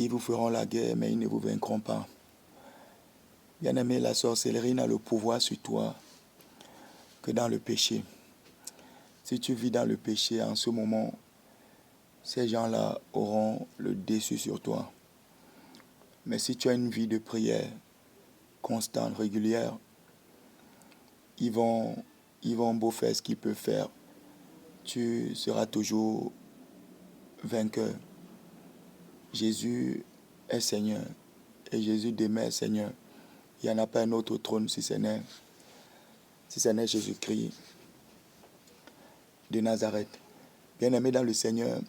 Ils vous feront la guerre, mais ils ne vous vaincront pas. Bien-aimé, la sorcellerie n'a le pouvoir sur toi que dans le péché. Si tu vis dans le péché en ce moment, ces gens-là auront le dessus sur toi. Mais si tu as une vie de prière constante, régulière, ils vont beau faire ce qu'ils peuvent faire. Tu seras toujours vainqueur. Jésus est Seigneur. Et Jésus demeure Seigneur. Il n'y en a pas un autre trône si ce n'est Jésus-Christ de Nazareth. Bien-aimé dans le Seigneur,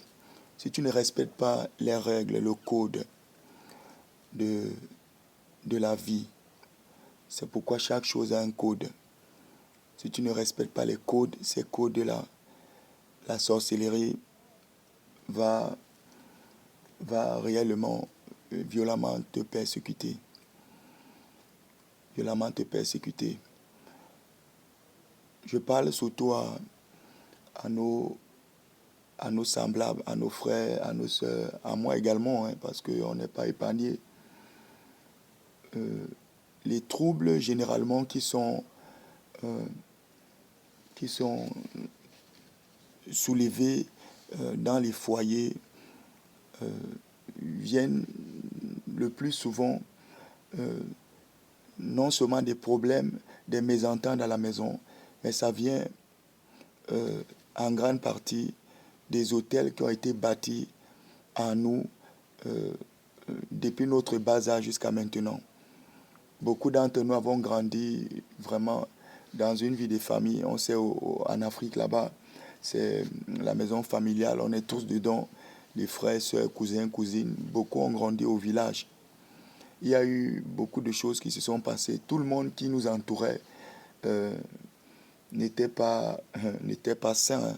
si tu ne respectes pas les règles, le code de la vie, c'est pourquoi chaque chose a un code. Si tu ne respectes pas les codes, ces codes-là, la sorcellerie va réellement, violemment te persécuter. Violemment te persécuter. Je parle surtout à nos semblables, à nos frères, à nos sœurs, à moi également, parce qu'on n'est pas épargné. Les troubles généralement qui sont soulevés dans les foyers viennent le plus souvent non seulement des problèmes, des mésententes à la maison, mais ça vient en grande partie des hôtels qui ont été bâtis en nous depuis notre bas âge jusqu'à maintenant. Beaucoup d'entre nous avons grandi vraiment dans une vie de famille. On sait en Afrique là-bas, c'est la maison familiale, on est tous dedans, les frères, sœurs, cousins, cousines. Beaucoup ont grandi au village. Il y a eu beaucoup de choses qui se sont passées. Tout le monde qui nous entourait n'était pas sain.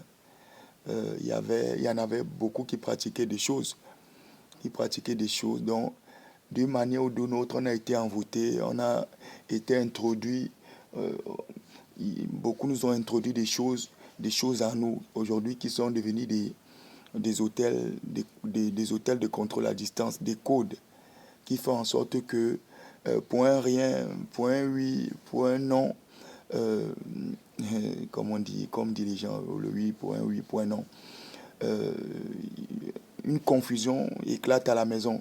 Il y en avait beaucoup qui pratiquaient des choses. Donc, d'une manière ou d'une autre, on a été envoûtés, on a été introduits. Beaucoup nous ont introduit des choses en nous aujourd'hui qui sont devenus des hôtels de contrôle à distance, des codes qui font en sorte que point rien, point oui, point non, comme dit les gens, le oui, point non. Une confusion éclate à la maison.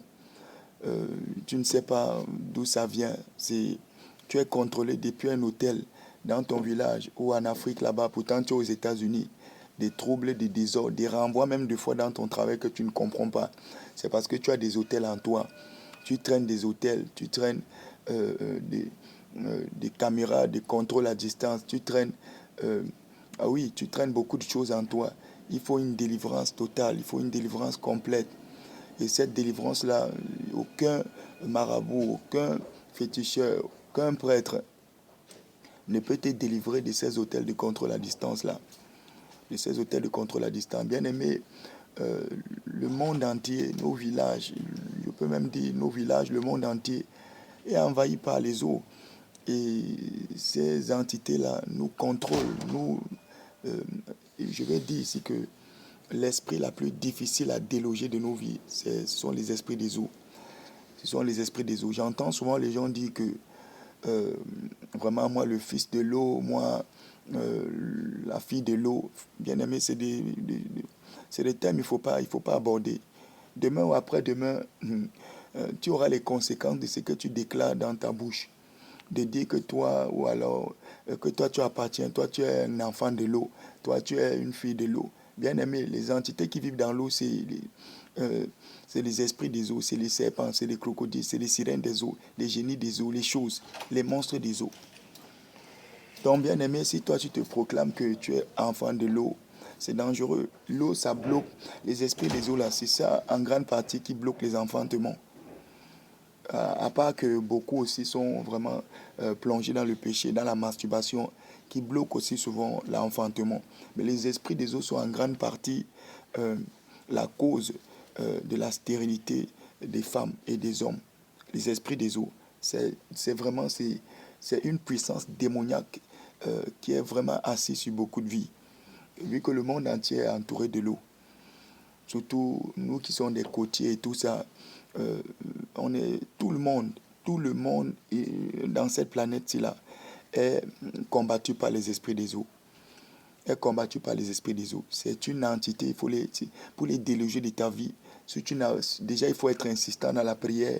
Tu ne sais pas d'où ça vient. Tu es contrôlé depuis un hôtel dans ton village ou en Afrique là-bas. Pourtant, tu es aux États-Unis. Des troubles, des désordres, des renvois même des fois dans ton travail que tu ne comprends pas. C'est parce que tu as des hôtels en toi. Tu traînes des hôtels, tu traînes des caméras, des contrôles à distance. Tu traînes beaucoup de choses en toi. Il faut une délivrance totale, il faut une délivrance complète. Et cette délivrance-là, aucun marabout, aucun féticheur, aucun prêtre ne peut te délivrer de ces hôtels de contrôle à distance-là. De ces hôtels de contrôle à distance. Bien aimé, le monde entier, nos villages, je peux même dire nos villages, le monde entier est envahi par les eaux. Et ces entités-là nous contrôlent. Je vais dire ici que l'esprit la plus difficile à déloger de nos vies, ce sont les esprits des eaux. Ce sont les esprits des eaux. J'entends souvent les gens dire que vraiment, moi, le fils de l'eau, moi, la fille de l'eau, bien aimé, c'est des thèmes qu'il ne faut pas aborder. Demain ou après-demain, tu auras les conséquences de ce que tu déclares dans ta bouche. De dire que toi, ou alors, que toi, tu appartiens, toi, tu es un enfant de l'eau, toi, tu es une fille de l'eau. Bien aimé, les entités qui vivent dans l'eau, c'est les esprits des eaux, c'est les serpents, c'est les crocodiles, c'est les sirènes des eaux, les génies des eaux, les choses, les monstres des eaux. Donc, bien aimé, si toi tu te proclames que tu es enfant de l'eau, c'est dangereux. L'eau, ça bloque. Les esprits des eaux, là, c'est ça en grande partie qui bloque les enfantements. À part que beaucoup aussi sont vraiment plongés dans le péché, dans la masturbation, qui bloquent aussi souvent l'enfantement. Mais les esprits des eaux sont en grande partie la cause de la stérilité des femmes et des hommes. Les esprits des eaux, c'est une puissance démoniaque qui est vraiment assise sur beaucoup de vies. Vu que le monde entier est entouré de l'eau, surtout nous qui sommes des côtiers et tout ça, euh, tout le monde dans cette planète-ci-là est combattu par les esprits des eaux. Est combattu par les esprits des eaux. C'est une entité, pour les déloger de ta vie. Déjà, il faut être insistant dans la prière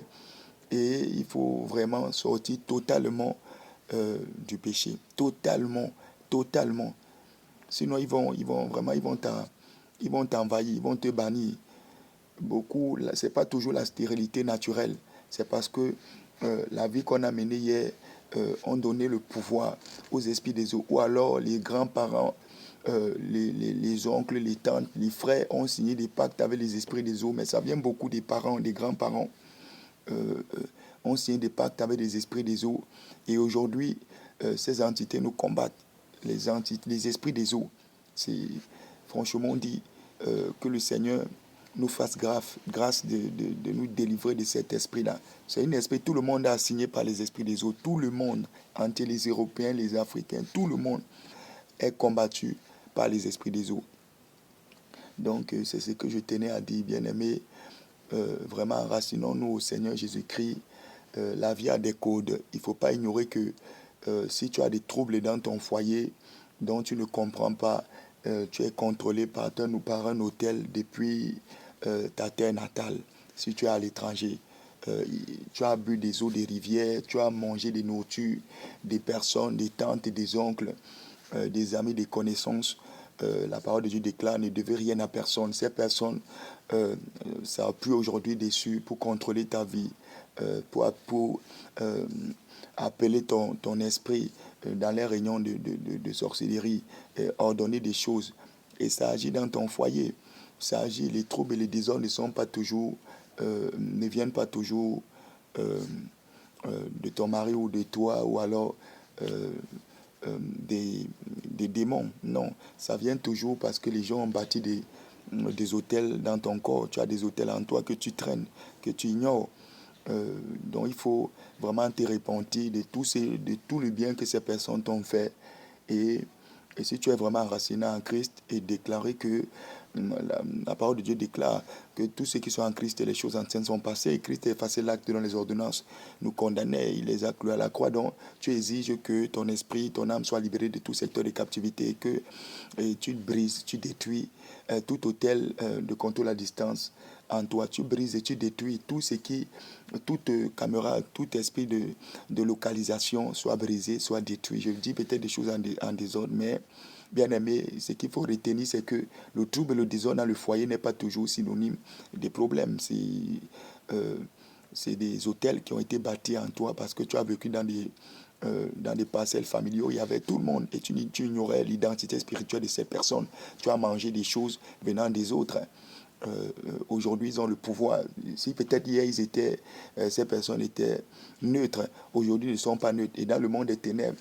et il faut vraiment sortir totalement du péché. Totalement, totalement. Sinon, ils vont t'envahir, ils vont te bannir. Beaucoup, c'est pas toujours la stérilité naturelle. C'est parce que la vie qu'on a menée hier ont donné le pouvoir aux esprits des eaux. Ou alors les grands-parents, les oncles, les tantes, les frères ont signé des pactes avec les esprits des eaux. Mais ça vient beaucoup des parents, des grands-parents ont signé des pactes avec les esprits des eaux. Et aujourd'hui, ces entités nous combattent. Les esprits des eaux. C'est franchement dit que le Seigneur nous fasse grâce de nous délivrer de cet esprit-là. C'est un esprit, tout le monde a signé par les esprits des eaux. Tout le monde, entre les Européens, les Africains, tout le monde est combattu par les esprits des eaux. Donc, c'est ce que je tenais à dire, bien-aimés. Vraiment, enracinons-nous au Seigneur Jésus-Christ. La vie a des codes. Il ne faut pas ignorer que si tu as des troubles dans ton foyer dont tu ne comprends pas, tu es contrôlé par un hôtel depuis ta terre natale. Si tu es à l'étranger, tu as bu des eaux des rivières, tu as mangé des nourritures des personnes, des tantes et des oncles, des amis, des connaissances. La parole de Dieu déclare ne devez rien à personne. Ces personnes, ça a pu aujourd'hui dessus pour contrôler ta vie, pour appeler ton esprit dans les réunions de sorcellerie, ordonner des choses. Et ça agit dans ton foyer. Ça agit, les troubles et les désordres ne viennent pas toujours de ton mari ou de toi, ou alors des démons. Non, ça vient toujours parce que les gens ont bâti des hôtels dans ton corps. Tu as des hôtels en toi que tu traînes, que tu ignores. Donc il faut vraiment te repentir de tout le bien que ces personnes t'ont fait. Et si tu es vraiment enraciné en Christ et déclarer que la parole de Dieu déclare que tous ceux qui sont en Christ, les choses anciennes sont passées. Et Christ a effacé l'acte dans les ordonnances, nous condamnait, il les a cloués à la croix. Donc tu exiges que ton esprit, ton âme soit libérée de tout secteur de captivité, que tu brises, tu détruis tout hôtel de contrôle à distance en toi. Tu brises et tu détruis toute caméra, tout esprit de localisation soit brisé, soit détruit. Je dis peut-être des choses en désordre, mais bien aimé, ce qu'il faut retenir, c'est que le trouble et le désordre dans le foyer n'est pas toujours synonyme des problèmes. C'est des hôtels qui ont été bâtis en toi parce que tu as vécu dans des parcelles familiaux, il y avait tout le monde et tu ignorais l'identité spirituelle de ces personnes. Tu as mangé des choses venant des autres. Aujourd'hui, ils ont le pouvoir. Si peut-être hier, ces personnes étaient neutres, aujourd'hui, ils ne sont pas neutres. Et dans le monde des ténèbres,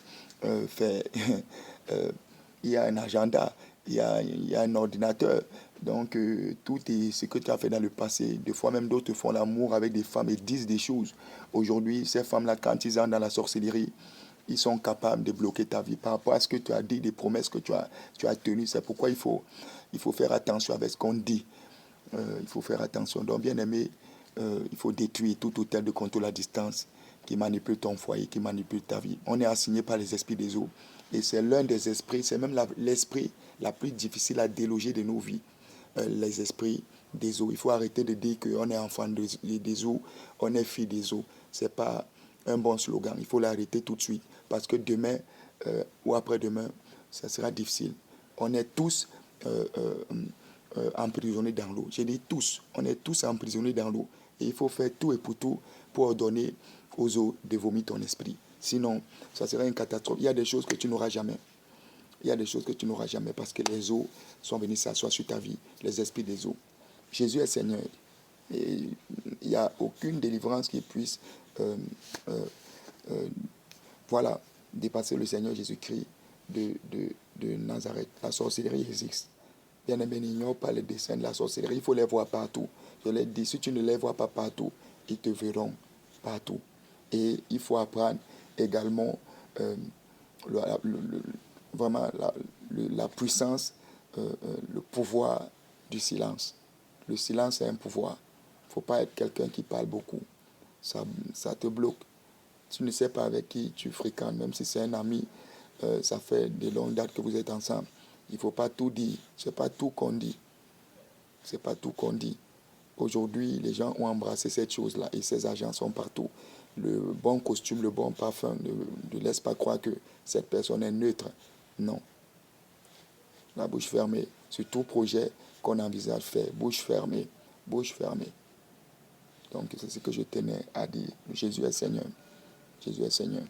il y a un agenda, il y a un ordinateur. Donc, tout est ce que tu as fait dans le passé. Des fois, même d'autres font l'amour avec des femmes et disent des choses. Aujourd'hui, ces femmes-là, quand ils entrent dans la sorcellerie, ils sont capables de bloquer ta vie par rapport à ce que tu as dit, des promesses que tu as tenues. C'est pourquoi il faut faire attention avec ce qu'on dit. Il faut faire attention. Donc, bien aimé, il faut détruire tout hôtel de contrôle à distance qui manipule ton foyer, qui manipule ta vie. On est assigné par les esprits des eaux. Et c'est l'un des esprits, c'est même l'esprit la plus difficile à déloger de nos vies. Les esprits des eaux. Il faut arrêter de dire qu'on est enfant des eaux, on est fille des eaux. Ce n'est pas un bon slogan. Il faut l'arrêter tout de suite. Parce que demain ou après-demain, ça sera difficile. On est tous emprisonnés dans l'eau. Je dis tous. On est tous emprisonnés dans l'eau. Et il faut faire tout et pour tout pour ordonner aux eaux de vomir ton esprit. Sinon, ça sera une catastrophe. Il y a des choses que tu n'auras jamais. Il y a des choses que tu n'auras jamais parce que les eaux sont venues s'asseoir sur ta vie, les esprits des eaux. Jésus est Seigneur. Et il n'y a aucune délivrance qui puisse dépasser le Seigneur Jésus-Christ de Nazareth. La sorcellerie existe. Bien aimé, n'ignore pas les desseins de la sorcellerie. Il faut les voir partout. Je l'ai dit, si tu ne les vois pas partout, ils te verront partout. Et il faut apprendre également vraiment la puissance, le pouvoir du silence. Le silence est un pouvoir. Il faut pas être quelqu'un qui parle beaucoup. Ça te bloque. Tu ne sais pas avec qui tu fréquentes, même si c'est un ami, ça fait de longues dates que vous êtes ensemble. Il ne faut pas tout dire. Ce n'est pas tout qu'on dit. C'est pas tout qu'on dit. Aujourd'hui, les gens ont embrassé cette chose-là et ces agents sont partout. Le bon costume, le bon parfum, ne laisse pas croire que cette personne est neutre. Non. La bouche fermée. Sur tout projet qu'on envisage faire, bouche fermée. Bouche fermée. Donc, c'est ce que je tenais à dire. Jésus est Seigneur. Jésus est Seigneur.